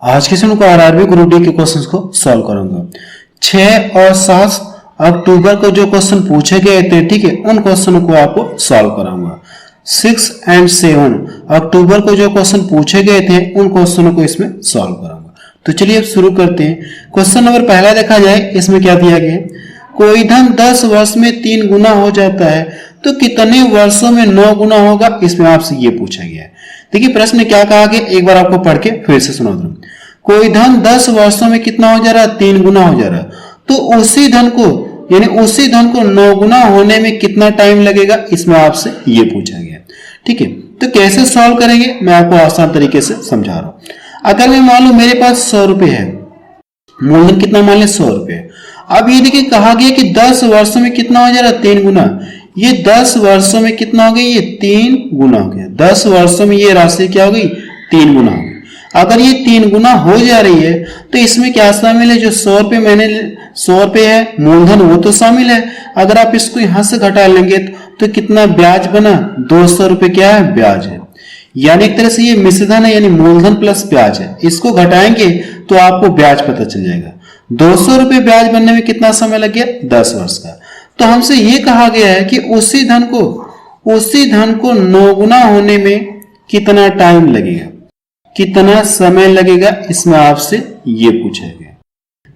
आज के सेशन को आरआरबी ग्रुप डी के क्वेश्चंस को सॉल्व करूंगा। 6 और 7 अक्टूबर को जो क्वेश्चन पूछे गए थे, ठीक है, उन क्वेश्चनों को आपको सॉल्व कराऊंगा। 6 और 7 अक्टूबर को जो क्वेश्चन पूछे गए थे, उन क्वेश्चनों को इसमें सॉल्व कराऊंगा। तो चलिए अब शुरू करते हैं। क्वेश्चन नंबर पहला देखा जाए, इसमें क्या दिया गया, कोई धन 10 वर्ष में 3 गुना हो जाता है तो कितने वर्षों में 9 गुना होगा, इसमें आपसे ये पूछा गया है। देखिए प्रश्न में क्या कहा गया, एक बार आपको पढ़ के फिर से सुना दूं। कोई धन 10 वर्षों में कितना हो जा रहा है, 3 गुना हो जा रहा है, तो उसी धन को यानी उसी धन को 9 गुना होने में कितना टाइम लगेगा, इसमें आपसे ये पूछा गया। ठीक है, तो कैसे सॉल्व करेंगे मैं आपको आसान तरीके से समझा रहा हूं। अगर मैं मान लो मेरे पास 100 रुपए है, मूलधन कितना मान ले 100 रुपए। अब ये देखिए कहा गया कि 10 वर्षों में कितना हो जा रहा है, 3 गुना। ये 10 वर्षों में कितना हो गया, ये 3 गुना हो गया। 10 वर्षों में ये राशि क्या हो गई, 3 गुना हो गई। अगर ये 3 गुना हो जा रही है तो इसमें क्या शामिल है, जो 100 रुपए मैंने 100 रुपए है मूलधन, वो तो शामिल है। अगर आप इसको यहां से घटा लेंगे तो कितना ब्याज बना, 200 रुपए क्या है, ब्याज है। यानी एक तरह से ये मिश्रधन है, यानी मूलधन प्लस ब्याज है। इसको घटाएंगे तो आपको ब्याज पता चल जाएगा। 200 रुपए ब्याज बनने में कितना समय लग गया, 10 वर्ष का। तो हमसे ये कहा गया है कि उसी धन को 9 गुना होने में कितना टाइम लगेगा, कितना समय लगेगा, इसमें आपसे ये पूछा गया।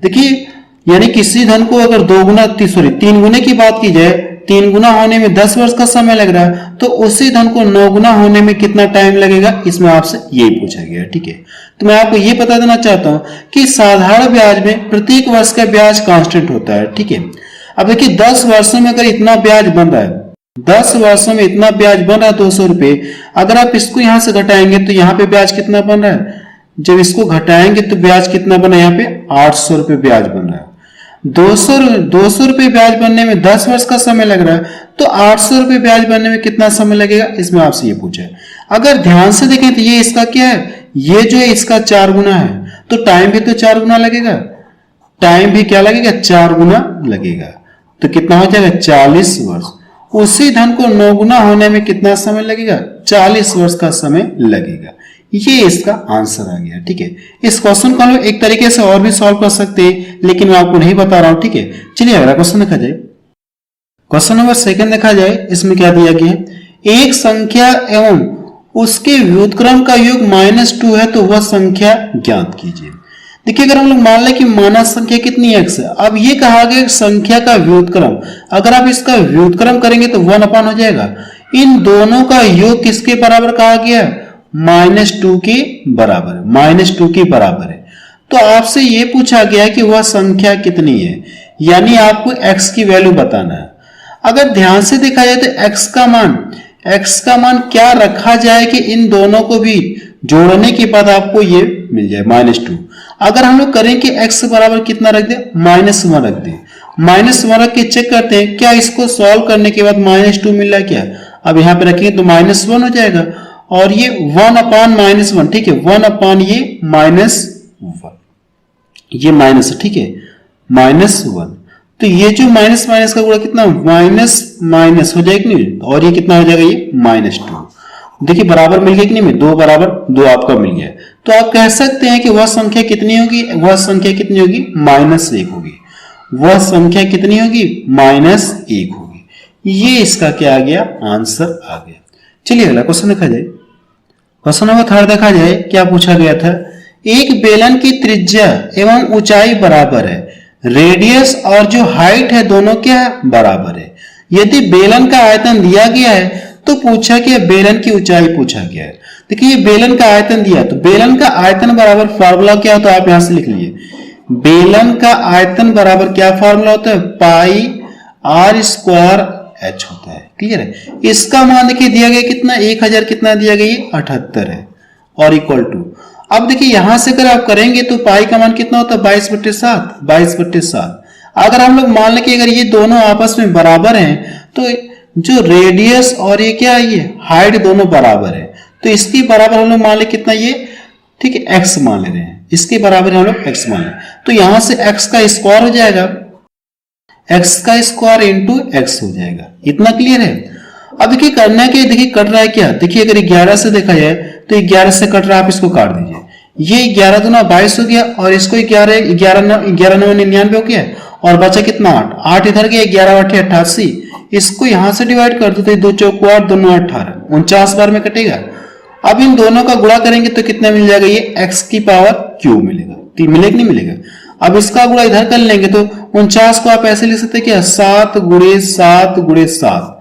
देखिए यानी किसी धन को अगर 3 गुने की बात की जाए, 3 गुना होने में 10 वर्ष का समय लग रहा है, तो उसी धन को 9 गुना होने में कितना टाइम लगेगा, इसमें आपसे यही पूछा गया। ठीक है, तो मैं आपको ये बता देना चाहता हूं कि साधारण ब्याज में प्रत्येक वर्ष का ब्याज कांस्टेंट होता है। ठीक है, अब देखिए 10 वर्षों में अगर इतना ब्याज बन रहा है, 10 वर्षों में इतना ब्याज बन रहा है 200 रुपए, अगर आप इसको यहां से घटाएंगे तो यहाँ पे ब्याज कितना बन रहा है, जब इसको घटाएंगे तो ब्याज कितना बना, यहाँ पे 800 रुपए ब्याज बन रहा है। 200 रुपए ब्याज बनने में 10 वर्ष का समय लग रहा है, तो 800 रुपए ब्याज बनने में कितना समय लगेगा, इसमें आपसे ये पूछा है। अगर ध्यान से देखें तो ये इसका क्या है, ये जो है इसका 4 गुना है, तो टाइम भी तो 4 गुना लगेगा, टाइम भी क्या लगेगा, 4 गुना लगेगा। तो कितना हो जाएगा, 40 वर्ष। उसी धन को 9 गुना होने में कितना समय लगेगा, 40 वर्ष का समय लगेगा। ये इसका आंसर आ गया। ठीक है, इस क्वेश्चन को हम लोग एक तरीके से और भी सॉल्व कर सकते हैं, लेकिन मैं आपको नहीं बता रहा हूं। ठीक है, चलिए अगला क्वेश्चन देखा जाए। क्वेश्चन नंबर 2 देखा जाए, इसमें क्या दिया गया है, एक संख्या एवं उसके व्युत्क्रम का योग -2 है तो वह संख्या ज्ञात कीजिए। देखिए अगर हम लोग मान लें कि मानक संख्या कितनी x है, अब ये कहा गया संख्या का व्युत्क्रम, अगर आप इसका व्युत्क्रम करेंगे तो 1 हो जाएगा। इन दोनों का योग किसके बराबर कहा गया, -2 के बराबर, -2 के बराबर है। तो आपसे ये पूछा गया कि वह संख्या कितनी है, यानी आपको x की वैल्यू बताना है। अगर ध्यान से देखा जाए तो x का मान क्या रखा जाए कि इन दोनों को भी जोड़ने के बाद आपको ये मिल जाए -2। अगर हम लोग करें कि x बराबर कितना रख दे, -1 रख दे, -1 रख के चेक करते हैं क्या इसको सॉल्व करने के बाद -2 मिल रहा है क्या। अब यहाँ पे रखेंगे तो -1 हो जाएगा, और ये 1/-1, ठीक है, 1/, ये -1, ये माइनस है। ठीक है, -1, तो ये जो माइनस का गुणा कितना, माइनस हो जाएगा नहीं, और ये कितना हो जाएगा, ये -2। देखिए बराबर मिल गया कि नहीं, 2 बराबर 2 आपका मिल गया। तो आप कह सकते हैं कि वह संख्या कितनी होगी, वह संख्या कितनी होगी, -1 होगी। वह संख्या कितनी होगी, -1 होगी। ये इसका क्या आ गया, आंसर आ गया। चलिए अगला क्वेश्चन देखा जाए। क्वेश्चन नंबर 3 देखा जाए, क्या पूछा गया था, एक बेलन की त्रिज्या एवं ऊंचाई बराबर है, रेडियस और जो हाइट है दोनों क्या है, बराबर है। यदि बेलन का आयतन दिया गया है तो पूछा गया बेलन की ऊंचाई पूछा गया है। देखिए ये बेलन का आयतन दिया, तो बेलन का आयतन बराबर फार्मूला क्या होता है, आप यहां से लिख लीजिए। बेलन का आयतन बराबर क्या फार्मूला होता है, πr² होता है। क्लियर है, इसका मान देखिए दिया गया कितना, 1000 कितना दिया गया, 78 है, और इक्वल टू, अब देखिए यहां से अगर आप करेंगे तो पाई का मान कितना होता है, 22/7। अगर हम लोग मान लें कि अगर ये दोनों आपस में बराबर हैं तो जो रेडियस और ये क्या है, ये हाइट दोनों बराबर है, तो इसके बराबर हम लोग मान ले कितना, ये ठीक है x मान ले रहे हैं, इसके बराबर हम लोग x मान ले, तो यहां से x का स्क्वायर हो जाएगा, x का स्क्वायर इंटू x हो जाएगा। इतना क्लियर है। अब देखिए करना क्या, देखिए कट रहा है क्या, देखिए अगर 11 से देखा जाए तो 11 से कट रहा है, आप इसको काट दीजिए। ये 11 दूना 22 हो गया और इसको 11 9 99 हो गया और बचा कितना 8 इधर गया 11 8 88। इसको यहां से डिवाइड कर दो तो 2 चौक 8 2 9 18 49 बार में कटेगा। अब इन दोनों का गुणा करेंगे तो कितना मिल जाएगा, ये x की पावर क्यूब मिलेगा। तो मिलेगा नहीं मिलेगा। अब इसका गुणा इधर कर लेंगे तो 49 को आप ऐसे लिख सकते हैं क्या 7 गुणे 7 गुणे 7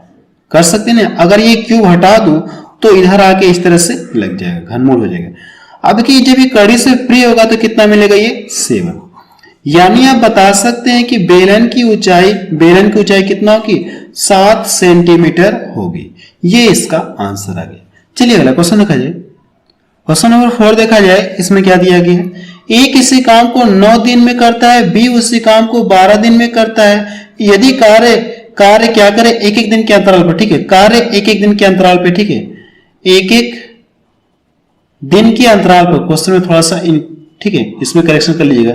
कर सकते हैं ना। अगर ये क्यूब हटा दूं तो इधर आके इस तरह से लग जाएगा, घनमूल हो जाएगा। अब देखिए जब ये कड़ी से फ्री होगा तो कितना मिलेगा, ये 7। यानी आप बता सकते हैं कि बेलन की ऊंचाई कितना होगी, 7 सेंटीमीटर होगी। ये इसका आंसर आ गया। चलिए अगला क्वेश्चन देखा जाए। क्वेश्चन नंबर 4 देखा जाए। इसमें क्या दिया गया है, ए किसी काम को 9 दिन में करता है, बी उसी काम को 12 दिन में करता है। यदि कार्य क्या करे, एक एक दिन के अंतराल पर, ठीक है, कार्य एक एक दिन के अंतराल पे, ठीक है, एक एक दिन के अंतराल पर। क्वेश्चन में थोड़ा सा ठीक है, इसमें करेक्शन कर लीजिएगा।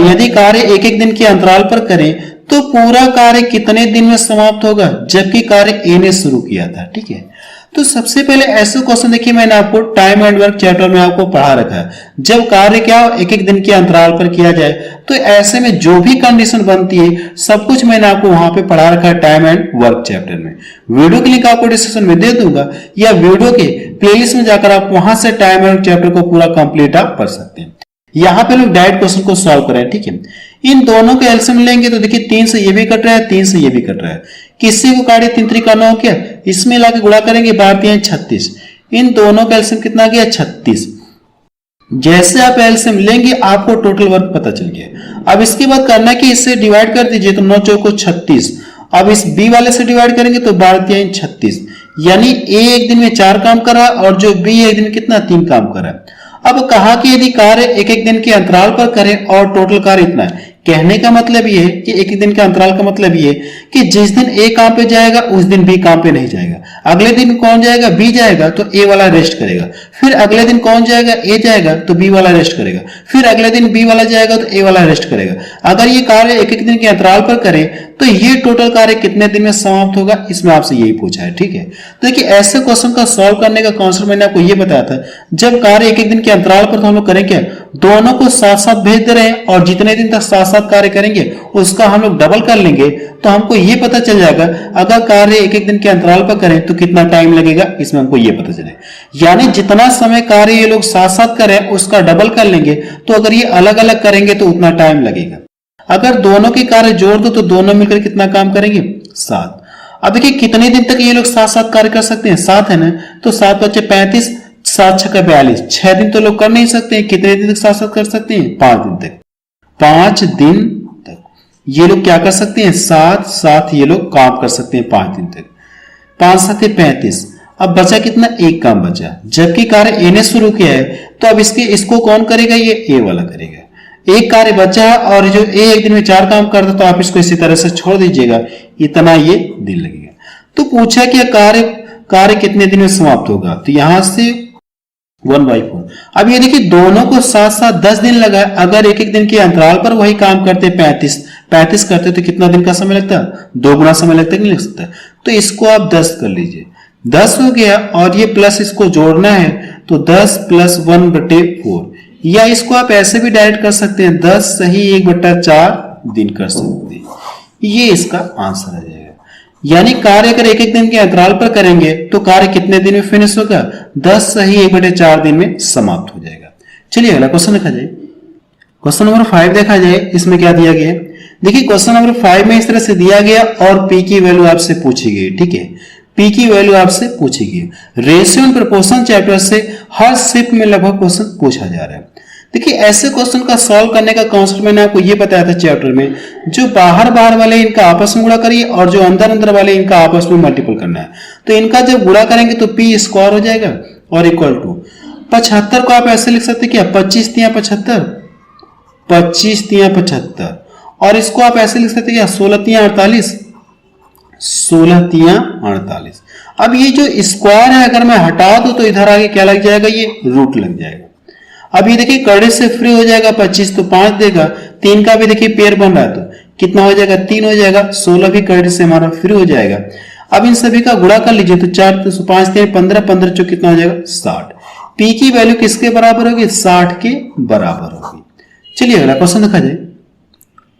यदि कार्य एक एक दिन के अंतराल पर करें तो पूरा कार्य कितने दिन में समाप्त होगा, जबकि कार्य ए ने शुरू किया था। ठीक है, तो सबसे पहले ऐसे क्वेश्चन देखिए, मैंने आपको टाइम एंड वर्क चैप्टर में आपको पढ़ा रखा है। जब कार्य क्या एक एक दिन के अंतराल पर किया जाए तो ऐसे में जो भी कंडीशन बनती है सब कुछ मैंने आपको वहां पे पढ़ा रखा है टाइम एंड वर्क चैप्टर में। वीडियो के लिंक आपको डिस्क्रिप्शन में दे दूंगा या वीडियो के प्लेलिस्ट में जाकर आप वहां से टाइम एंड वर्क चैप्टर को पूरा कंप्लीट आप पढ़ सकते हैं। यहां पे लोग डायरेक्ट क्वेश्चन को सॉल्व कर रहे हैं। ठीक है, इन दोनों के एलसीएम लेंगे तो देखिए 3 से ये भी कट रहा है, 3 से ये भी कट रहा है। किसी को काटे 3 3 9 क्या, इसमें लाके गुणा करेंगे 12 36। इन दोनों का एलसीएम कितना गया 36। जैसे आप एलसीएम लेंगे आपको टोटल वर्क पता चल गया। अब इसके बाद करना कि इससे डिवाइड कर दीजिए तो 9 चौको 36। अब इस बी वाले से डिवाइड करेंगे तो 12 36। यानी ए एक दिन में 4 काम कर रहा है और जो बी एक दिन में कितना 3 काम कर रहा है। अब कहा कि यदि कार्य एक एक दिन के अंतराल पर करें और टोटल कार्य इतना है। कहने का मतलब ये है कि एक एक दिन के अंतराल का मतलब ये है कि जिस दिन ए काम पे जाएगा उस दिन बी काम पे नहीं जाएगा। अगले दिन कौन जाएगा, बी जाएगा तो ए वाला रेस्ट करेगा। फिर अगले दिन कौन जाएगा, ए जाएगा तो बी वाला रेस्ट करेगा। फिर अगले दिन बी वाला जाएगा तो ए वाला रेस्ट करेगा। अगर ये कार्य एक एक दिन के अंतराल पर करे तो ये टोटल कार्य कितने दिन में समाप्त होगा, इसमें आपसे यही पूछा है। ठीक है, तो देखिए ऐसे क्वेश्चन का सॉल्व करने का कॉन्सेप्ट मैंने आपको ये बताया था। जब कार्य एक एक दिन के अंतराल पर तो हम लोग करें क्या, दोनों को साथ साथ भेज दे रहे हैं और जितने दिन तक साथ साथ कार्य करेंगे उसका हम लोग डबल कर लेंगे तो हमको ये पता चल जाएगा अगर कार्य एक एक दिन के अंतराल पर करें तो कितना टाइम लगेगा, इसमें हमको ये पता चलेगा। यानी जितना समय कार्य ये लोग साथ साथ करें उसका डबल कर लेंगे तो अगर ये अलग अलग करेंगे तो उतना टाइम लगेगा। अगर दोनों के कार्य जोड़ दो तो दोनों मिलकर कितना काम करेंगे, 7। अब देखिए कितने दिन तक ये लोग साथ साथ कार्य कर सकते हैं, 7 है ना, तो 7 बच्चे 35, 7 छक्का 42, 6 दिन तो लोग कर नहीं सकते हैं। कितने दिन तक साथ साथ कर सकते हैं, 5 दिन तक। 5 दिन तक ये लोग क्या कर सकते हैं, साथ साथ ये लोग काम कर सकते हैं 5 दिन तक। 5 7 35। अब बचा कितना, एक काम बचा। जबकि कार्य ए ने शुरू किया है तो अब इसको कौन करेगा, ये ए वाला करेगा। एक कार्य बचा है और जो ए एक दिन में 4 काम करता तो आप इसको इसी तरह से छोड़ दीजिएगा, इतना ये दिन लगेगा। तो पूछा कि कार्य कितने दिन में समाप्त होगा, तो यहां से 1/4। अब ये देखिए दोनों को साथ साथ 10 दिन लगा। अगर एक एक दिन के अंतराल पर वही काम करते 35 करते तो कितना दिन का समय लगता, 2 गुना समय लगता है, नहीं लग सकता। तो इसको आप 10 कर लीजिए, 10 हो गया और ये प्लस इसको जोड़ना है तो 10 + 1/4। या इसको आप ऐसे भी डायरेक्ट कर सकते हैं, 10 सही 1/4 दिन कर सकते हैं। ये इसका आंसर आ जाएगा। यानी कार्य अगर एक एक दिन के अंतराल पर करेंगे तो कार्य कितने दिन में फिनिश होगा, 10 सही 1/4 दिन में समाप्त हो जाएगा। चलिए अगला क्वेश्चन देखा जाए। क्वेश्चन नंबर 5 देखा जाए। इसमें क्या दिया गया, देखिए क्वेश्चन नंबर 5 में इस तरह से दिया गया और पी की वैल्यू आपसे पूछी गई। ठीक है, पी की वैल्यू आपसे पूछी गई। रेशियो एंड प्रोपोर्शन चैप्टर से हर शिफ्ट में लगभग क्वेश्चन पूछा जा रहा है। देखिए ऐसे क्वेश्चन का सॉल्व करने का कॉन्सेप्ट मैंने आपको ये बताया था चैप्टर में, जो बाहर वाले इनका आपस में गुणा करिए और जो अंदर वाले इनका आपस में मल्टीपल करना है। तो इनका जब गुणा करेंगे तो पी स्क्वायर हो जाएगा और इक्वल टू 75 को आप ऐसे लिख सकते क्या, 25 × 75, 25 × 75। और इसको आप ऐसे लिख सकते क्या, 16 × 48, 16 × 48। अब ये जो स्क्वायर है अगर मैं हटा दूं तो इधर आगे क्या लग जाएगा, ये रूट लग जाएगा। अब ये देखिए कड़े से फ्री हो जाएगा, 25 तो 5 देगा, 3 का भी देखिए पेयर बन रहा है तो कितना हो जाएगा, 3 हो जाएगा। 16 भी कड़े से हमारा फ्री हो जाएगा। अब इन सभी का गुणा कर लीजिए तो 4 तो 5 3 15, 15 जो कितना हो जाएगा 60। P की वैल्यू किसके बराबर होगी? 60 के बराबर होगी। चलिए अगला क्वेश्चन देखा जाए।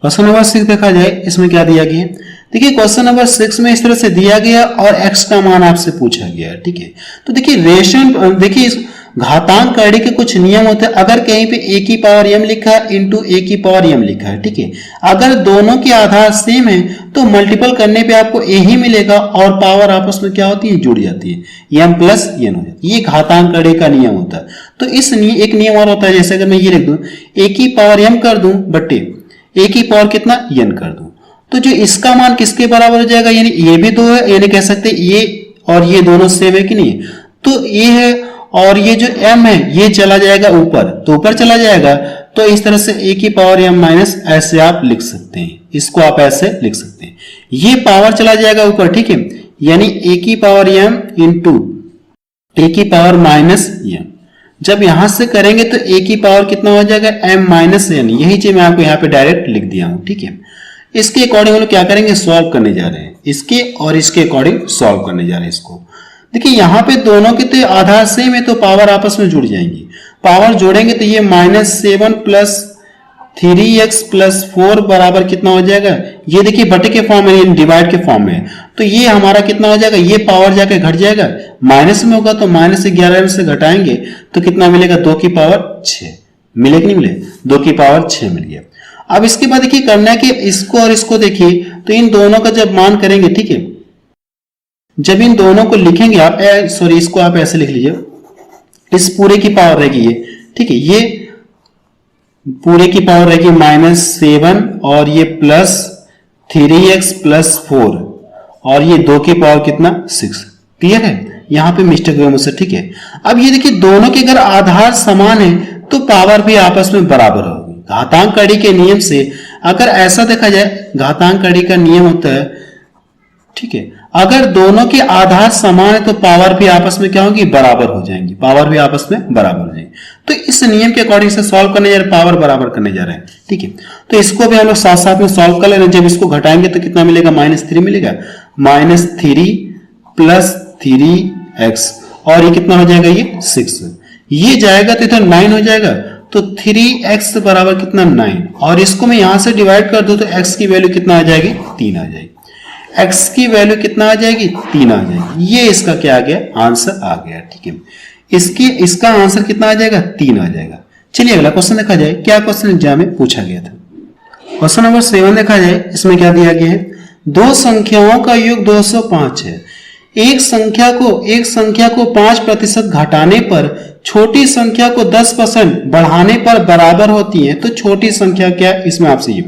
क्वेश्चन नंबर 6 देखा जाए, इसमें क्या दिया गया है? देखिए क्वेश्चन नंबर 6 में इस तरह से दिया गया और x का मान आपसे पूछा गया है, ठीक है। तो देखिए रेशनल, देखिए इस घातांक कड़ी के कुछ नियम होते हैं। अगर कहीं पे a की पावर m लिखा है इंटू a की पावर m लिखा है, ठीक है, अगर दोनों के आधार सेम है तो मल्टीपल करने पे आपको a ही मिलेगा और पावर आपस में क्या होती है? जुड़ जाती है, m प्लस n हो जाती है। ये घातांक कड़ी का नियम होता है। तो इस एक नियम और होता है, जैसे अगर मैं ये लिख दूं a की पावर m कर दूं बट्टे a की पावर कितना n कर दूं, तो जो इसका मान किसके बराबर हो जाएगा? यानी ये भी दो है, यानी कह सकते ये और ये दोनों सेम है कि नहीं? तो ये है और ये जो m है ये चला जाएगा ऊपर, तो ऊपर चला जाएगा। तो इस तरह से a की पावर m माइनस ऐसे आप लिख सकते हैं, इसको आप ऐसे लिख सकते हैं। ये पावर चला जाएगा ऊपर, ठीक है, यानी a की पावर m इंटू a की पावर माइनस m। जब यहां से करेंगे तो a की पावर कितना हो जाएगा? m minus n। यही चीज मैं आपको यहाँ पे डायरेक्ट लिख दिया हूं, ठीक है। इसके अकॉर्डिंग हम लोग क्या करेंगे? सॉल्व करने जा रहे हैं, इसके और इसके अकॉर्डिंग सॉल्व करने जा रहे हैं इसको। देखिए यहाँ पे दोनों के तो आधार सेम है तो पावर आपस में जुड़ जाएंगी। पावर जोड़ेंगे तो ये -7 प्लस 3x प्लस 4 बराबर कितना हो जाएगा? ये देखिए बटे के फॉर्म में, डिवाइड के फॉर्म में, तो ये हमारा कितना हो जाएगा? ये पावर जाके घट जाएगा, माइनस में होगा तो -11 में से घटाएंगे तो कितना मिलेगा? 2 की पावर 6 मिले कि नहीं मिले? 2 की पावर 6 मिल गया। अब इसके बाद देखिए करना है कि इसको और इसको देखिए, तो इन दोनों का जब मान करेंगे, ठीक है, जब इन दोनों को लिखेंगे आप, सॉरी इसको आप ऐसे लिख लीजिए, इस पूरे की पावर रहेगी ये, ठीक है, ये पूरे की पावर रहेगी -7 और ये प्लस 3x प्लस 4 और ये 2 की पावर कितना? 6। क्लियर है? यहां पे मिस्टेक हुआ मुझसे, ठीक है। अब ये देखिए दोनों के अगर आधार समान है तो पावर भी आपस में बराबर होगी। घातांक कड़ी के नियम से अगर ऐसा देखा जाए, घातांक कड़ी का नियम होता है, ठीक है, अगर दोनों के आधार समान है तो पावर भी आपस में क्या होगी? बराबर हो जाएंगी, पावर भी आपस में बराबर हो जाएंगी। तो इस नियम के अकॉर्डिंग से सॉल्व करने जा रहे हैं, पावर बराबर करने जा रहे हैं, ठीक है। तो इसको भी हम लोग साथ साथ में सॉल्व कर ले रहे हैं। जब इसको घटाएंगे तो कितना मिलेगा? -3 मिलेगा, -3 प्लस 3x और ये कितना हो जाएगा? ये 6। ये जाएगा तो इधर 9 हो जाएगा, तो 3x बराबर कितना? 9। और इसको मैं यहां से डिवाइड कर दूं तो x की वैल्यू कितना आ जाएगी? 3 आ जाएगी। x की वैल्यू कितना आ जाएगी? 3 आ जाएगी। ये इसका क्या आ गया? आंसर आ गया, ठीक है। इसका आंसर कितना आ जाएगा? 3 आ जाएगा। चलिए अगला क्वेश्चन देखा जाए, क्या क्वेश्चन एग्जाम में पूछा गया था। क्वेश्चन नंबर 7 देखा जाए, इसमें क्या दिया गया है? दो संख्याओं का योग 205 है। एक संख्या को 5% घटाने पर छोटी संख्या को 10% बढ़ाने पर बराबर होती है, तो छोटी संख्या क्या है? इसमें आपसे ये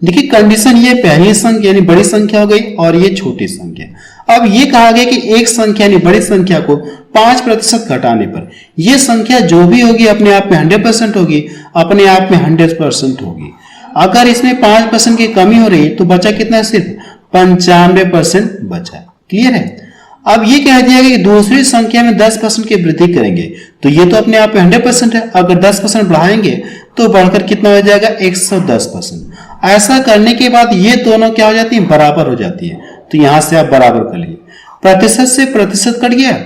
देखिए कंडीशन, ये पहली संख्या यानी बड़ी संख्या हो गई और ये छोटी संख्या। अब ये कहा गया कि एक संख्या यानी बड़ी संख्या को 5% घटाने पर ये संख्या जो भी होगी अपने आप में 100% होगी, अपने आप में 100% होगी। अगर इसमें 5% की कमी हो रही है तो बचा कितना? सिर्फ 95% बचा। क्लियर है? अब ये कह दिया गया कि दूसरी संख्या में 10% की वृद्धि करेंगे, तो ये तो अपने आप में 100% है। अगर 10% बढ़ाएंगे तो बढ़कर कितना हो जाएगा? 110%। ऐसा करने के बाद ये दोनों क्या हो जाती है? बराबर हो जाती है। तो यहां से आप बराबर कर लीजिए। प्रतिशत से प्रतिशत कट गया।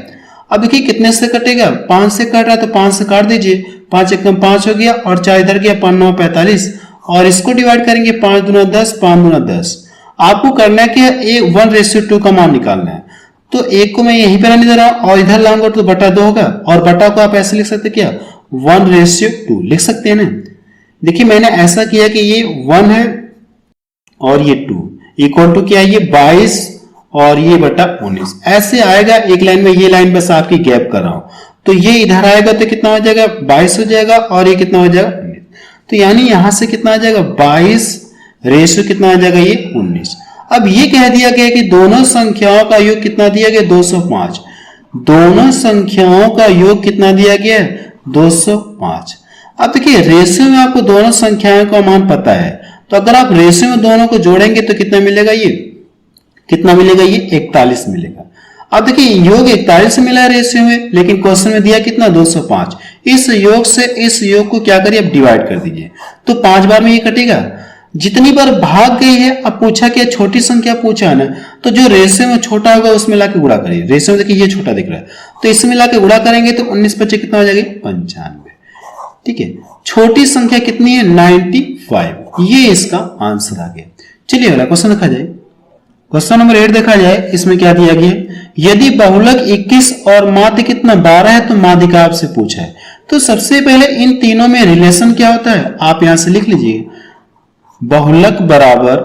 अब देखिए कितने से कटेगा? 5 से कट रहा है तो 5 से काट दीजिए, 5 एकम 5 हो गया और 4 इधर गया, 5 9 45 और इसको डिवाइड करेंगे 5 दूना 10, 5 दूना 10। आपको करना है कि 1:2 का मान निकालना है। तो एक को मैं यहीं पर नहीं दे रहा और इधर लाऊंगा तो बटा 2 होगा और बटा को आप ऐसे लिख सकते क्या? 1:2 लिख सकते हैं ना। देखिए मैंने ऐसा किया कि ये 1 है और ये 2 इक्वल टू क्या है? ये 22 और ये बटा 19 ऐसे आएगा। एक लाइन में, ये लाइन बस आपकी गैप कर रहा हूं, तो ये इधर आएगा तो कितना हो जाएगा? 22 हो जाएगा और ये कितना हो जाएगा? 19। तो यानी यहां से कितना आ जाएगा? 22 कितना आ जाएगा? ये 19। अब ये कह दिया गया कि दोनों संख्याओं का योग कितना दिया गया? 205। दोनों संख्याओं का योग कितना दिया गया? 205। अब देखिए रेशियो में आपको दोनों संख्याओं का मान पता है, तो अगर आप रेशियो में दोनों को जोड़ेंगे तो कितना मिलेगा? ये कितना मिलेगा? ये 41 मिलेगा। अब देखिए योग 41 मिला है रेशियो में, लेकिन क्वेश्चन में दिया कितना? 205। इस योग से इस योग को क्या करिए? आप डिवाइड कर दीजिए, तो 5 बार में ये कटेगा। जितनी बार भाग गई है, अब पूछा क्या छोटी संख्या पूछा है ना, तो जो रेशियो में छोटा होगा उसमें लाके गुणा करिए। रेशियो में देखिए ये छोटा दिख रहा है, तो इसमें लाके गुणा करेंगे तो 19 बच्चे कितना हो जाएगा 95। ठीक है, छोटी संख्या कितनी है 95, ये इसका आंसर आ गया। चलिए अगला क्वेश्चन देखा जाए। क्वेश्चन नंबर 8 देखा जाए, इसमें क्या दिया गया, यदि बहुलक 21 और माध्य कितना 12 है तो माध्य का आपसे पूछा है। तो सबसे पहले इन तीनों में रिलेशन क्या होता है, आप यहां से लिख लीजिए, बहुलक बराबर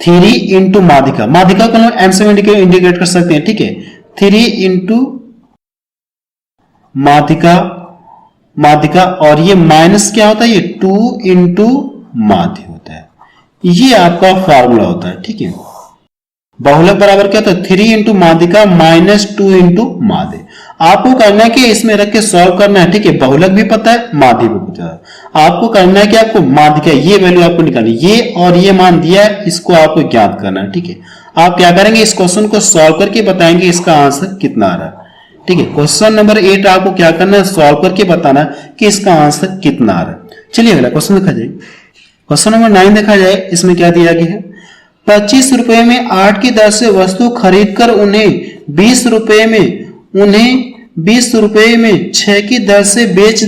3 इंटू माध्यिका। माध्यिका को हम एम से इंडिकेट कर सकते हैं। ठीक है, 3 इंटू माध्यिका, माध्यिका, और ये माइनस क्या होता है, ये 2 इंटू माध्य होता है। ये आपका फॉर्मूला होता है। ठीक है, बहुलक बराबर क्या होता है 3 इंटू माध्यिका माइनस 2 इंटू माध्य। आपको करना है कि इसमें रख के सॉल्व करना है। ठीक है, बहुलक भी पता है, माध्य भी पता है। आपको करना है कि आपको माध्यिका ये वैल्यू आपको निकालनी, ये और ये मान दिया है, इसको आपको ज्ञात करना है। ठीक है, आप क्या करेंगे, इस क्वेश्चन को सॉल्व करके बताएंगे इसका आंसर कितना आ रहा है। ठीक है, क्वेश्चन नंबर 8 आपको क्या करना है, सॉल्व करके बताना कि इसका आंसर कितना आ रहा है। चलिए अगला क्वेश्चन देखा जाए। क्वेश्चन नंबर 9 देखा जाए, इसमें क्या दिया गया है, 25 रुपए में 8 की दर से वस्तु खरीदकर उन्हें 20 रुपए में 6 की दर से बेच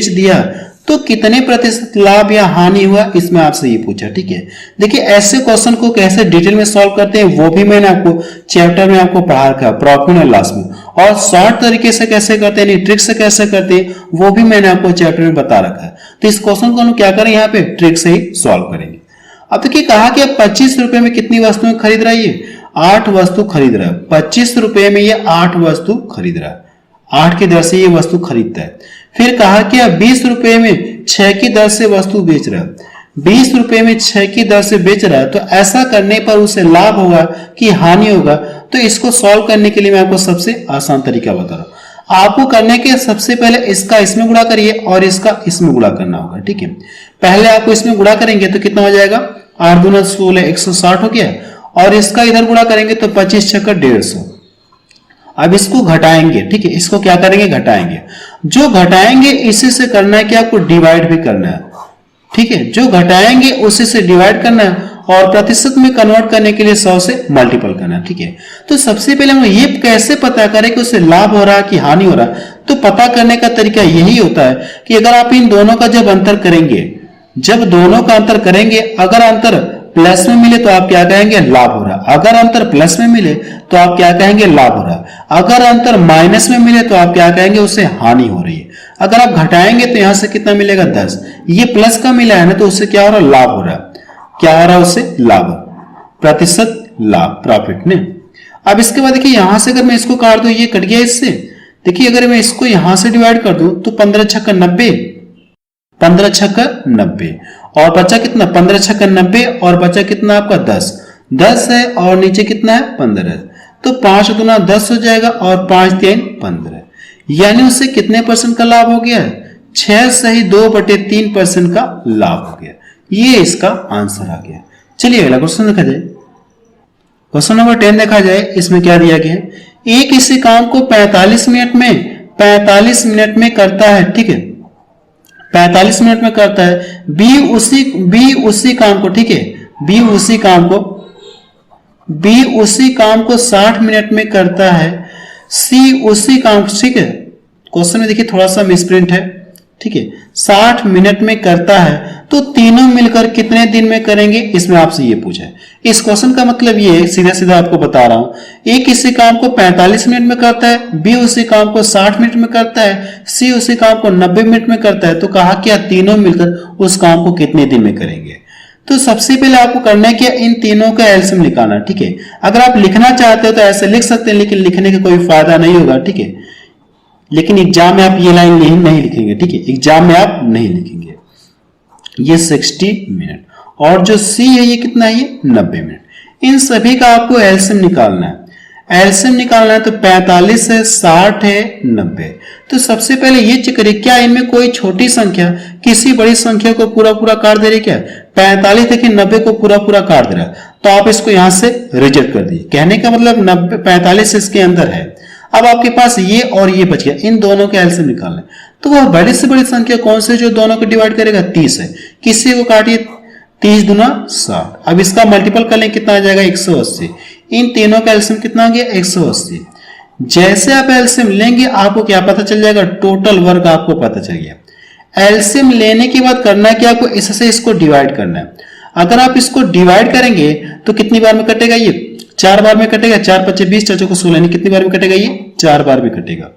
दिया तो कितने प्रतिशत लाभ या हानि हुआ, इसमें आपसे ये पूछा। ठीक है, देखिए ऐसे क्वेश्चन को कैसे डिटेल में सॉल्व करते हैं वो भी मैंने आपको चैप्टर में आपको पढ़ा रखा है, प्रॉफिट एंड लॉस में, और शॉर्ट तरीके से कैसे करते हैं, ट्रिक से कैसे करते हैं वो भी मैंने आपको चैप्टर में बता रखा है। तो इस क्वेश्चन को हम क्या करें, यहाँ पे ट्रिक से ही सॉल्व करेंगे। अब देखिए कहा कि 25 रुपए में कितनी वस्तुएं खरीद रहा है, ये 8 वस्तु खरीद रहा है। 25 रुपए में ये 8 वस्तु खरीद रहा है, 8 की दर से ये वस्तु खरीदता है। फिर कहा कि 20 रुपए में 6 की दर से वस्तु बेच रहा है, 20 रुपए में 6 की दर से बेच रहा है, तो ऐसा करने पर उसे लाभ होगा कि हानि होगा। तो इसको सॉल्व करने के लिए मैं आपको सबसे आसान तरीका बता रहा हूं। आपको करने के सबसे पहले इसका इसमें गुणा करिए और इसका इसमें गुणा करना होगा। ठीक है, पहले आपको इसमें गुणा करेंगे तो कितना हो जाएगा, 8 दूना 16, 160 हो गया, और इसका इधर गुणा करेंगे तो 25 छक्का 150। अब इसको घटाएंगे। ठीक है, इसको क्या करेंगे, घटाएंगे। जो घटाएंगे इसी से करना है कि आपको डिवाइड भी करना है। ठीक है, जो घटाएंगे उसी से डिवाइड करना है, और प्रतिशत में कन्वर्ट करने के लिए 100 से मल्टीपल करना है। ठीक है, तो सबसे पहले हम ये कैसे पता करें कि उसे लाभ हो रहा है कि हानि हो रहा है, तो पता करने का तरीका यही होता है कि अगर आप इन दोनों का जब अंतर करेंगे, जब दोनों का अंतर करेंगे, अगर अंतर प्लस में मिले तो आप क्या कहेंगे, लाभ हो रहा है। अगर अंतर प्लस में मिले तो आप क्या कहेंगे, लाभ हो रहा है। अगर अंतर माइनस में मिले तो आप क्या कहेंगे, उससे हानि हो रही है। अगर आप घटाएंगे तो यहां से कितना मिलेगा, 10। ये प्लस का मिला है ना, तो उससे क्या हो रहा है, लाभ हो रहा है। क्या हो रहा है, उससे लाभ, प्रतिशत लाभ, प्रॉफिट ने। अब इसके बाद देखिए यहां से अगर मैं इसको काट दूं, ये कट गया इससे। देखिए अगर मैं इसको यहां से डिवाइड कर दूं तो 15 छक्का 90, 15 छक्का 90, और बचा कितना, 15 छक्का 90, और बचा कितना आपका 10 है, और नीचे कितना है 15 है, तो 5 दूना 10 हो जाएगा, और 5 3 15, यानी उससे कितने परसेंट का लाभ हो गया, 6 सही 2/3% का लाभ हो गया। ये इसका आंसर आ गया। चलिए अगला क्वेश्चन देखा जाए। क्वेश्चन नंबर 10 देखा जाए, इसमें क्या दिया गया है, एक इसी काम को 45 मिनट में करता है। ठीक है, 45 मिनट में करता है। बी उसी काम को, ठीक है, बी उसी काम को 60 मिनट में करता है। सी उसी काम, ठीक है, क्वेश्चन में देखिए थोड़ा सा मिसप्रिंट है। ठीक है, 60 मिनट में करता है, तो तीनों मिलकर कितने दिन में करेंगे, इसमें आपसे ये पूछा है। इस क्वेश्चन का मतलब ये है, सीधा सीधा आपको बता रहा हूं, ए किसी काम को 45 मिनट में करता है, बी उसी काम को 60 मिनट में करता है, सी उसी काम को 90 मिनट में करता है। तो कहा क्या तीनों मिलकर उस काम को कितने दिन में करेंगे। तो सबसे पहले आपको करना है कि इन तीनों का एलसीएम निकालना। ठीक है, अगर आप लिखना चाहते हो तो ऐसे लिख सकते हैं, लेकिन लिखने का कोई फायदा नहीं होगा। ठीक है, लेकिन एग्जाम में आप ये लाइन नहीं लिखेंगे। ठीक है, एग्जाम में आप नहीं लिखेंगे। ये 60 मिनट, और जो सी है ये कितना है, ये 90 मिनट। इन सभी का आपको एलसीएम निकालना है। एलसीएम निकालना है तो 45 है, 60 है, 90। तो सबसे पहले ये चेक करिए क्या इनमें कोई छोटी संख्या किसी बड़ी संख्या को पूरा काट दे रही, क्या 45 देखिए 90 को पूरा काट दे रहा है, तो आप इसको यहां से रिजेक्ट कर दिए। कहने का मतलब 45 इसके अंदर है। अब आपके पास ये और ये बच गया, इन दोनों के एलसीएम निकालना है। तो वह बड़ी से बड़ी संख्या कौन सी जो दोनों को डिवाइड करेगा? 30 है। किसी को काटिए, 30 दूना 60। अब इसका मल्टीपल कर लें, कितना आ जाएगा? 180। इन तीनों का एलसीएम कितना आ गया? 180। जैसे आप एलसीएम लेंगे आपको क्या पता चल जाएगा? टोटल वर्ग आपको पता चल गया। एलसीएम लेने के बाद करना है कि आपको इससे इसको डिवाइड करना है। अगर आप इसको डिवाइड करेंगे तो कितनी बार में कटेगा? ये 4 बार में कटेगा। 4 5 20, 4 को 16, कितनी बार में कटेगा? ये 4 बार में कटेगा।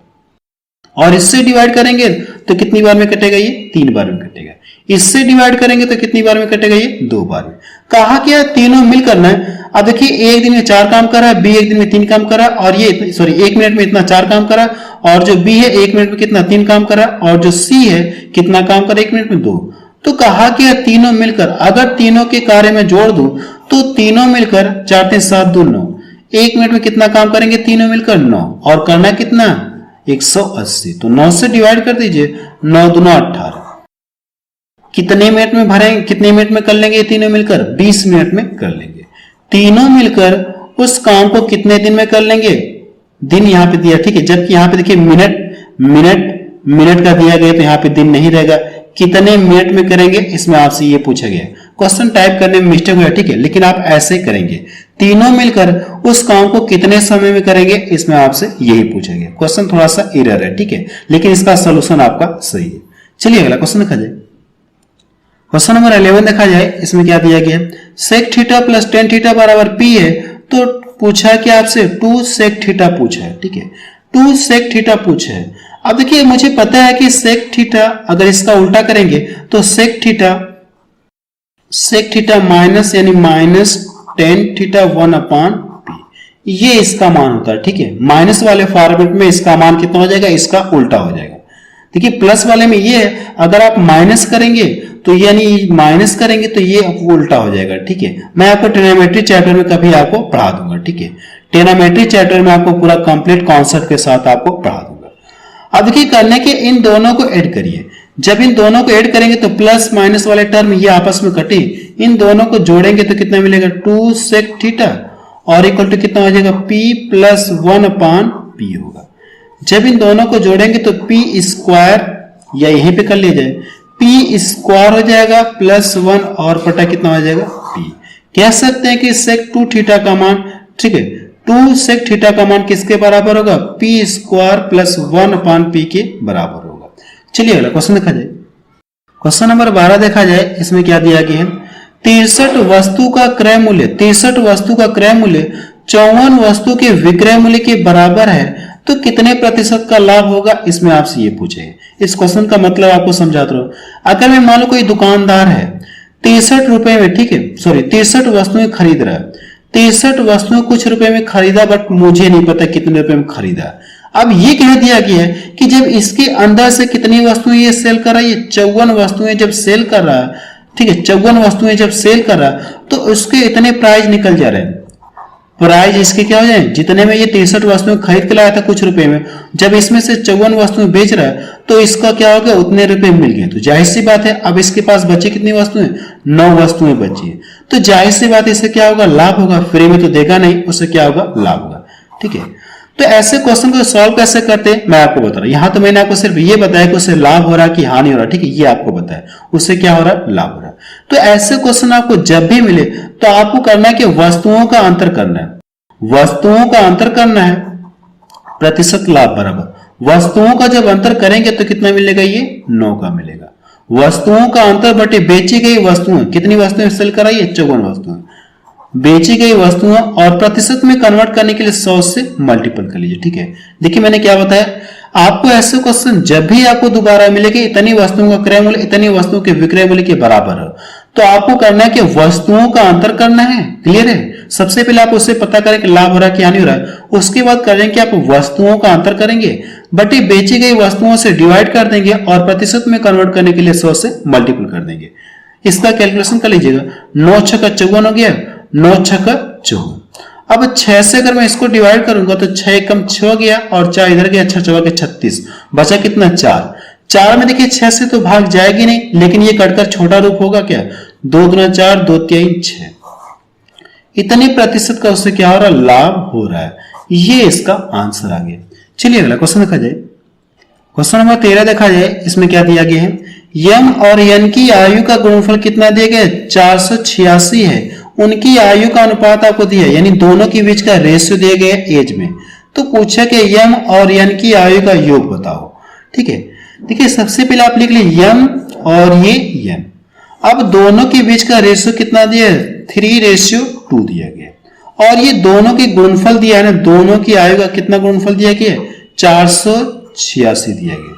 और इससे डिवाइड करेंगे तो कितनी बार में कटेगा? ये 3 बार में कटेगा। इससे डिवाइड करेंगे तो कितनी बार में कटेगा? ये 2 बार में। कहा क्या? तीनों मिल करना है। अब देखिए, एक दिन में 4 काम कर रहा है, बी एक दिन में 3 काम कर रहा है, और ये सॉरी 1 मिनट में इतना 4 काम कर रहा है, और जो बी है 1 मिनट में कितना? 3 काम कर रहा है, और जो सी है कितना काम कर रहा है 1 मिनट में? 2। तो कहा कि तीनों मिलकर, अगर तीनों के कार्य में जोड़ दूं तो तीनों मिलकर 4 3 7 2 9, 1 मिनट में कितना काम करेंगे तीनों मिलकर? 9। और करना कितना? 180। तो 9 से डिवाइड कर दीजिए, 9 दूना 18। कितने मिनट में भरेंगे? कितने मिनट में कर लेंगे तीनों मिलकर? 20 मिनट में कर लेंगे। तीनों मिलकर उस काम को कितने दिन में कर लेंगे? दिन यहां पे दिया, ठीक है, जबकि यहां पे देखिए मिनट का दिया गया तो यहां पे दिन नहीं रहेगा। कितने मिनट में करेंगे इसमें आपसे ये पूछा गया। क्वेश्चन टाइप करने में मिस्टेक हुआ, ठीक है, लेकिन आप ऐसे करेंगे, तीनों मिलकर उस काम को कितने समय में करेंगे, इसमें आपसे यही पूछा गया। क्वेश्चन थोड़ा सा एरर है, ठीक है, लेकिन इसका सोल्यूशन आपका सही है। चलिए अगला क्वेश्चन देखा जाए। क्वेश्चन नंबर 11 देखा जाए। इसमें क्या दिया गया? Sec theta plus tan theta बराबर पी है। तो पूछा कि आपसे 2 सेक थीटा पूछा है, ठीक है, 2 सेक थीटा पूछा है। अब देखिए, मुझे पता है कि सेक थीटा अगर इसका उल्टा करेंगे तो सेक थीटा माइनस यानी माइनस टेन थीटा 1/p, ये इसका मान होता है, ठीक है। माइनस वाले फॉर्मेट में इसका मान कितना हो जाएगा? इसका उल्टा हो जाएगा। देखिए, प्लस वाले में ये है, अगर आप माइनस करेंगे तो यानी माइनस करेंगे तो ये उल्टा हो जाएगा, ठीक है। मैं आपको ट्रिग्नोमेट्री चैप्टर में कभी आपको पढ़ा दूंगा, ठीक है, ट्रिग्नोमेट्री चैप्टर में आपको पूरा कंप्लीट कॉन्सेप्ट के साथ आपको पढ़ा दूंगा। अब देखिए, करने के इन दोनों को ऐड करिए। जब इन दोनों को ऐड करेंगे तो प्लस माइनस वाले टर्म ये आपस में कटे, इन दोनों को जोड़ेंगे तो कितना मिलेगा? 2 सेक थीटा और इक्वल टू कितना हो जाएगा? p प्लस 1/p होगा। जब इन दोनों को जोड़ेंगे तो p स्क्वायर, या यहीं पे कर लिया जाए, p स्क्वायर हो जाएगा प्लस 1 और बटा कितना हो जाएगा? p। कह सकते हैं कि सेक 2 थीटा का मान, ठीक है, 2 सेक थीटा का मान किसके बराबर होगा? p स्क्वायर प्लस 1/p के बराबर होगा। चलिए अगला क्वेश्चन देखा जाए। क्वेश्चन नंबर 12 देखा जाए। इसमें क्या दिया गया है? 63 वस्तु का क्रय मूल्य 54 वस्तु के विक्रय मूल्य के बराबर है, तो कितने प्रतिशत का लाभ होगा? इसमें आपसे ये पूछे। इस क्वेश्चन का मतलब आपको समझाता हूं। अगर मैं मान लो कोई दुकानदार है 63 रुपए में, ठीक है, सॉरी 63 वस्तुएं खरीद रहा है, 63 वस्तुएं कुछ रुपए में खरीदा, बट मुझे नहीं पता कितने रुपए में खरीदा। अब ये कह दिया गया है कि जब इसके अंदर से कितनी वस्तुएं ये सेल कर रहा है, ये 54 वस्तुएं जब सेल कर रहा है, ठीक है, 54 वस्तुएं जब सेल कर रहा है तो उसके इतने प्राइस निकल जा रहे हैं। प्राइस इसके क्या हो जाए? जितने में ये 63 वस्तुएं खरीद के लाया था कुछ रुपए में, जब इसमें से 54 वस्तुएं बेच रहा है तो इसका क्या हो गया? उतने रुपए मिल गए। तो जाहिर सी बात है, अब इसके पास बची कितनी वस्तुएं? 9 वस्तुएं बची है। तो जाहिर सी बात है, इससे क्या होगा? लाभ होगा। फ्री में तो देगा नहीं, उससे क्या होगा? लाभ होगा, ठीक है। तो ऐसे क्वेश्चन को सॉल्व कैसे करते हैं मैं आपको बता रहा हूं। यहां तो मैंने आपको सिर्फ ये बताया कि उससे लाभ हो रहा है कि हानि हो रहा है, ठीक है, ये आपको बताया। उससे क्या हो रहा है? लाभ हो रहा है। तो ऐसे क्वेश्चन आपको जब भी मिले तो आपको करना है कि वस्तुओं का अंतर करना है, वस्तुओं का अंतर करना है, प्रतिशत लाभ बराबर वस्तुओं का जब अंतर करेंगे तो कितना मिलेगा? ये 9 का मिलेगा। वस्तुओं का अंतर बटे बेची गई वस्तुएं, कितनी वस्तुएं सेल कराई है? 54 वस्तुएं। बेची गई वस्तुओं और प्रतिशत में कन्वर्ट करने के लिए 100 से मल्टीपल कर लीजिए, ठीक है। देखिए, मैंने क्या बताया आपको, ऐसे क्वेश्चन जब भी आपको दोबारा मिलेगा इतनी वस्तुओं का क्रय मूल्य इतनी वस्तुओं के विक्रय मूल्य के बराबर है, तो आपको करना है कि वस्तुओं का अंतर करना है। क्लियर है? सबसे पहले आप उससे पता करें कि लाभ हो रहा है कि हानि हो रहा है, उसके बाद करेंगे कि आप वस्तुओं का अंतर करेंगे, बटे बेची गई वस्तुओं से डिवाइड कर देंगे और प्रतिशत में कन्वर्ट करने के लिए 100 से मल्टीपल कर देंगे। इसका कैलकुलेशन कर लीजिएगा। 9 छक्का 54 हो गया, 9 छक्का 54। अब 6 से अगर मैं इसको डिवाइड करूंगा तो 6 कम 6 हो गया और 4 इधर गया, 6 चौका के 36, बचा कितना? 4। 4 में देखिए 6 से तो भाग जाएगी नहीं, लेकिन ये कटकर छोटा रूप होगा क्या? 2 दूना 4, 2 3 6। इतने प्रतिशत का उससे क्या हो रहा है? लाभ हो रहा है। ये इसका आंसर आ गया। चलिए अगला क्वेश्चन देखा जाए। क्वेश्चन नंबर 13 देखा जाए, इसमें क्या दिया गया है, यम और यन की आयु का गुणनफल कितना दिया गया है, 486 है। उनकी आयु का अनुपात आपको दिया है, यानी दोनों के बीच का रेशियो दिया गया है एज में। तो पूछा कि यम और यन की आयु का योग बताओ। ठीक है, देखिए सबसे पहले आप लिख लीजिए यम और ये यन। अब दोनों के बीच का रेशियो कितना दिया है, 3:2 दिया गया। और ये दोनों की गुणनफल दिया है ना, दोनों की आयु का कितना गुणनफल दिया गया, 486 दिया गया।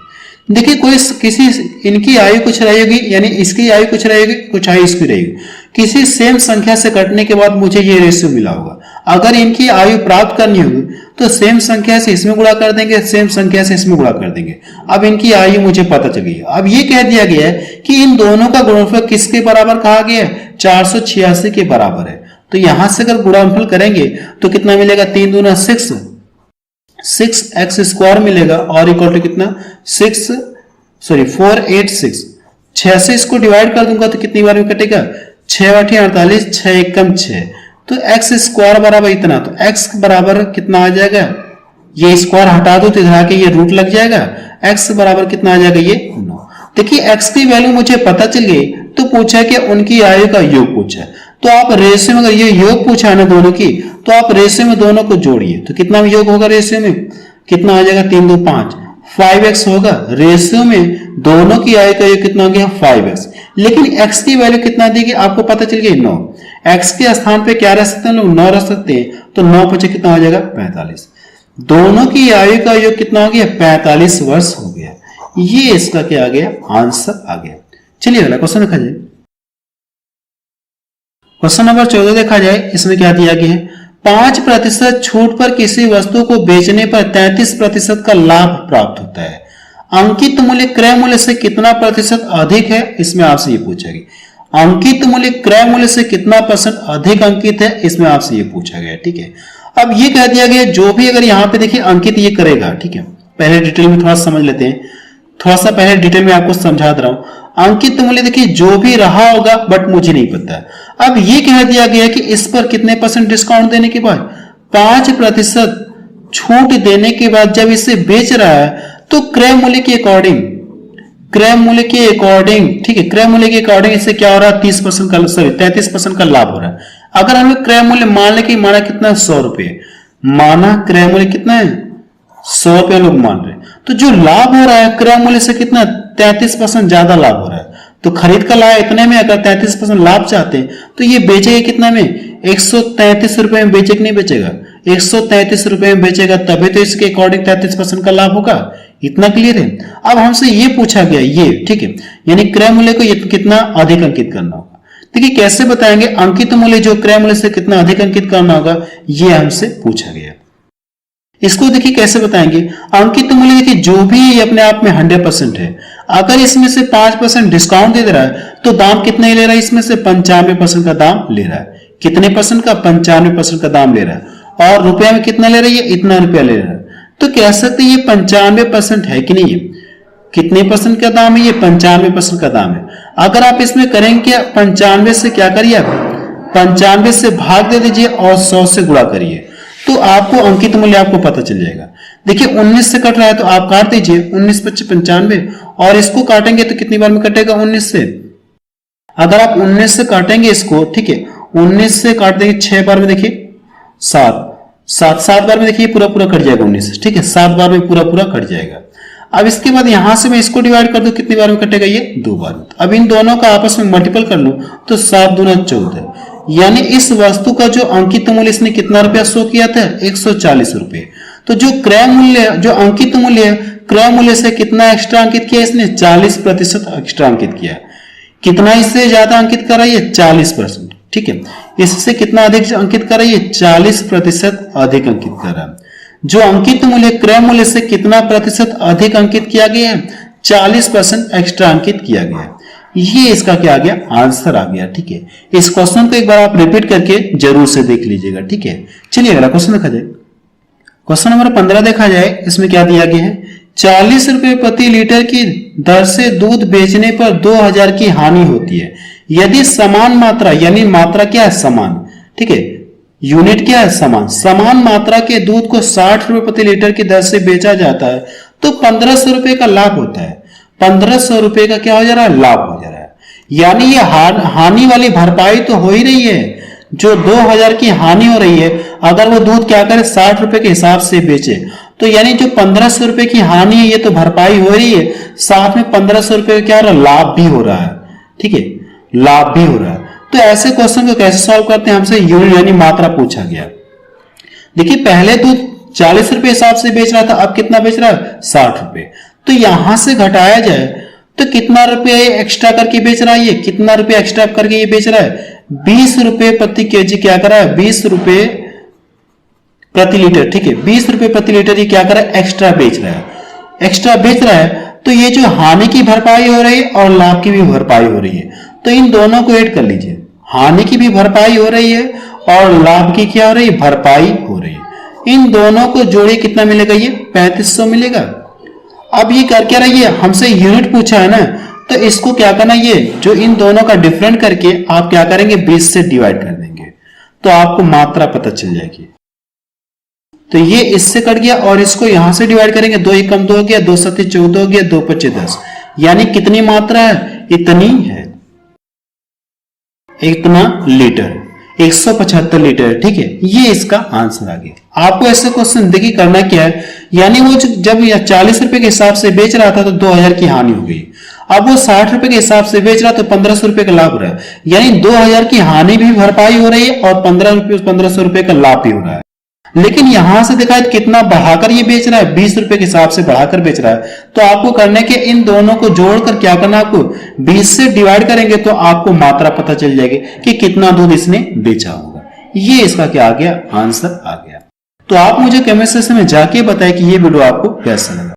देखिए कोई किसी इनकी आयु कुछ रहेगी, यानी इसकी आयु कुछ रहेगी, कुछ आयु इसकी रहेगी। किसी सेम संख्या से कटने के बाद मुझे ये रेशियो मिला होगा। अगर इनकी आयु प्राप्त करनी होगी तो सेम संख्या से इसमें गुणा कर देंगे, सेम संख्या से इसमें गुणा कर देंगे। अब इनकी आयु मुझे पता चली है। अब ये कह दिया गया है कि इन दोनों का गुणनफल किसके बराबर कहा गया है, 486 के बराबर है। तो यहां से अगर गुणनफल करेंगे तो कितना मिलेगा, 3 दूना 6, 6x² मिलेगा और इक्वल टू कितना 486। 6 से इसको डिवाइड कर दूंगा तो कितनी बार में कटेगा, 6 8 48, 6 एकम 6। तो x² बराबर इतना, तो x बराबर कितना आ जाएगा, ये स्क्वायर हटा दो तो इधर आके ये रूट लग जाएगा। x बराबर कितना आ जाएगा, ये 9। देखिए x की वैल्यू मुझे पता चल गई, तो पूछा कि उनकी आयु का योग पूछा। तो आप रेशियो में, अगर ये योग पूछा है ना दोनों की, तो आप रेशियो में दोनों को जोड़िए। तो कितना योग होगा रेशियो में, कितना आ जाएगा, 3 2 5, 5x होगा। रेशियो में दोनों की आयु का योग कितना हो गया, 5x। लेकिन x की वैल्यू कितना देगी आपको पता चल गई, 9। x के स्थान पे क्या रख सकते हैं लोग, 9 रख सकते हैं। तो 9 पचे कितना हो जाएगा, 45। दोनों की आयु का योग कितना हो गया, 45 वर्ष हो गया। ये इसका क्या आ गया, आंसर आ गया। चलिए अगला क्वेश्चन देखा जाए। क्वेश्चन नंबर 14 देखा जाए, इसमें क्या दिया गया है, 5% छूट पर किसी वस्तु को बेचने पर 33% का लाभ प्राप्त होता है। अंकित मूल्य क्रय मूल्य से कितना प्रतिशत अधिक है, इसमें आपसे ये पूछा गया। अंकित मूल्य क्रय मूल्य से कितना परसेंट अधिक अंकित है, इसमें आपसे ये पूछा गया। ठीक है, अब ये कह दिया गया जो भी, अगर यहाँ पे देखिए अंकित ये करेगा। ठीक है, पहले डिटेल में थोड़ा समझ लेते हैं, थोड़ा सा पहले डिटेल में आपको समझा दे रहा हूं। अंकित मूल्य देखिए जो भी रहा होगा, बट मुझे नहीं पता। अब ये कह दिया गया कि इस पर कितने % डिस्काउंट देने के बाद, 5% छूट देने के बाद जब इसे बेच रहा है तो क्रय मूल्य के अकॉर्डिंग, ठीक है, क्रय मूल्य के अकॉर्डिंग इससे क्या हो रहा है, 30% का, सॉरी 33% का लाभ हो रहा है। अगर हमें क्रय मूल्य मान ले कि माना कितना, 100 रुपए माना, क्रय मूल्य कितना है, 100 रुपए लोग मान रहे, तो जो लाभ हो रहा है क्रय मूल्य से कितना, 33% ज्यादा लाभ हो रहा है। तो खरीद का लाभ इतने में, अगर 33% लाभ चाहते हैं तो ये बेचेगा कितना में, 133 रुपए में बेचेगा, नहीं बेचेगा, 133 रुपए में बेचेगा, तभी तो इसके अकॉर्डिंग 33% का लाभ होगा। इतना क्लियर है। अब हमसे ये पूछा गया ये, ठीक है, यानी क्रय मूल्य को कितना अधिक अंकित करना होगा। देखिए कैसे बताएंगे, अंकित मूल्य जो क्रय मूल्य से कितना अधिक अंकित करना होगा, ये हमसे पूछा गया। इसको देखिए कैसे बताएंगे, अंकित मूल्य देखिए जो भी अपने आप में 100% है। अगर इसमें से 5% डिस्काउंट दे रहा है तो दाम कितने ले रहा है, इसमें से 95% का दाम ले रहा है। कितने परसेंट का, 95% का दाम ले रहा है। और रुपया में कितना ले रहा है, ये इतना रुपया ले रहा है। तो कह सकते ये 95% है कि नहीं, कितने परसेंट का दाम है, ये 95% का दाम है। अगर आप इसमें करेंगे 95 से क्या करिए, आप 95 से भाग दे दीजिए और 100 से गुणा करिए, तो आपको अंकित मूल्य आपको पता चल जाएगा। देखिए 19 से कट रहा है तो आप काट दीजिए, 19 25 95, और इसको काटेंगे तो कितनी बार में कटेगा, 19 से। अगर आप 19 से काटेंगे इसको, ठीक है, 19 से काट देंगे 6 बार में, देखिए 7 बार में देखिए पूरा पूरा कट जाएगा 19, ठीक है, 7 बार में पूरा पूरा कट जाएगा। अब इसके बाद यहां से मैं इसको डिवाइड कर दूं, कितनी बार में कटेगा, ये 2 बार में। अब इन दोनों का आपस में मल्टीपल कर लूं तो 7 दूना 14, यानी इस वस्तु का जो अंकित मूल्य इसने कितना रुपया शो किया था, 140 रुपए। तो जो क्रय मूल्य, जो अंकित मूल्य है, क्रय मूल्य से कितना एक्स्ट्रा अंकित किया इसने, 40% एक्स्ट्रा अंकित किया। कितना इससे ज्यादा अंकित कर रही है, 40%, ठीक है। इससे कितना अधिक अंकित कर रही है, 40% अधिक अंकित कर रहा है। जो अंकित मूल्य क्रय मूल्य से कितना प्रतिशत अधिक अंकित किया गया है, 40% एक्स्ट्रा अंकित किया गया है। ये इसका क्या आ गया, आंसर आ गया। ठीक है, इस क्वेश्चन को एक बार आप रिपीट करके जरूर से देख लीजिएगा। ठीक है, चलिए अगला क्वेश्चन देखा जाए। क्वेश्चन नंबर 15 देखा जाए, इसमें क्या दिया गया है, 40 रुपए प्रति लीटर की दर से दूध बेचने पर 2000 की हानि होती है यदि समान मात्रा, यानी मात्रा क्या है, समान, ठीक है, यूनिट क्या है, समान, समान मात्रा के दूध को 60 रुपए प्रति लीटर की दर से बेचा जाता है तो 1500 रुपए का लाभ होता है। 1500 रुपए का क्या हो जा रहा है, लाभ हो जा रहा है। यानी ये हानि वाली भरपाई तो हो ही रही है। जो 2000 की हानि हो रही है, अगर वो दूध क्या करे 60 रुपए के हिसाब से बेचे, तो यानी जो 1500 रुपए की हानि है ये तो भरपाई हो रही है, साथ में 1500 रुपए का क्या हो रहा है, लाभ भी हो रहा है। ठीक है, लाभ भी हो रहा है। तो ऐसे क्वेश्चन को कैसे सॉल्व करते हैं, हमसे यूनिट यानी मात्रा पूछा गया। देखिए पहले दूध 40 रुपए हिसाब से बेच रहा था, अब कितना बेच रहा है, 60 रुपए। तो यहां से घटाया जाए तो कितना रुपए एक्स्ट्रा करके बेच रहा है, ये कितना रुपए एक्स्ट्रा करके ये बेच रहा है, 20 रुपए प्रति केजी क्या कर रहा है, 20 रुपए प्रति लीटर। ठीक है, 20 रुपए प्रति लीटर ये क्या कर रहा है, एक्स्ट्रा बेच रहा है। एक्स्ट्रा बेच रहा है तो ये जो हानि की भरपाई हो रही है और लाभ की भी भरपाई हो रही है, तो इन दोनों को ऐड कर लीजिए। हानि की भी भरपाई हो रही है और लाभ की क्या हो रही है, भरपाई हो रही है। इन दोनों को जोड़िए, कितना मिलेगा, ये 3500 मिलेगा। अब ये कर क्या रही है, हमसे यूनिट पूछा है ना, तो इसको क्या करना, ये जो इन दोनों का डिफरेंट करके आप क्या करेंगे, 20 से डिवाइड कर देंगे, तो आपको मात्रा पता चल जाएगी। तो ये इससे कट गया और इसको यहां से डिवाइड करेंगे, 2 एकम 2 हो गया, 2 सत्ती 14 हो गया, 2 पच्चे 10, यानी कितनी मात्रा है, इतनी है, इतना लीटर, 175 लीटर। ठीक है, ये इसका आंसर आ गया। आपको ऐसे क्वेश्चन देखिए करना क्या है, यानी वो जब 40 रुपए के हिसाब से बेच रहा था तो 2000 की हानि हो गई, अब वो 60 रुपए के हिसाब से बेच रहा तो 1500 रुपए का लाभ हो रहा है, यानी 2000 की हानि भी भरपाई हो रही है और 1500 रुपए का लाभ भी हो रहा है। लेकिन यहां से देखा है कितना बढ़ाकर ये बेच रहा है, 20 रुपए के हिसाब से बढ़ाकर बेच रहा है। तो आपको करने के इन दोनों को जोड़कर क्या करना, आपको 20 से डिवाइड करेंगे तो आपको मात्रा पता चल जाएगी कि कितना दूध इसने बेचा होगा। ये इसका क्या आ गया, आंसर आ गया। तो आप मुझे कमेंट सेक्शन में जाके बताएं कि ये वीडियो आपको कैसा लगा।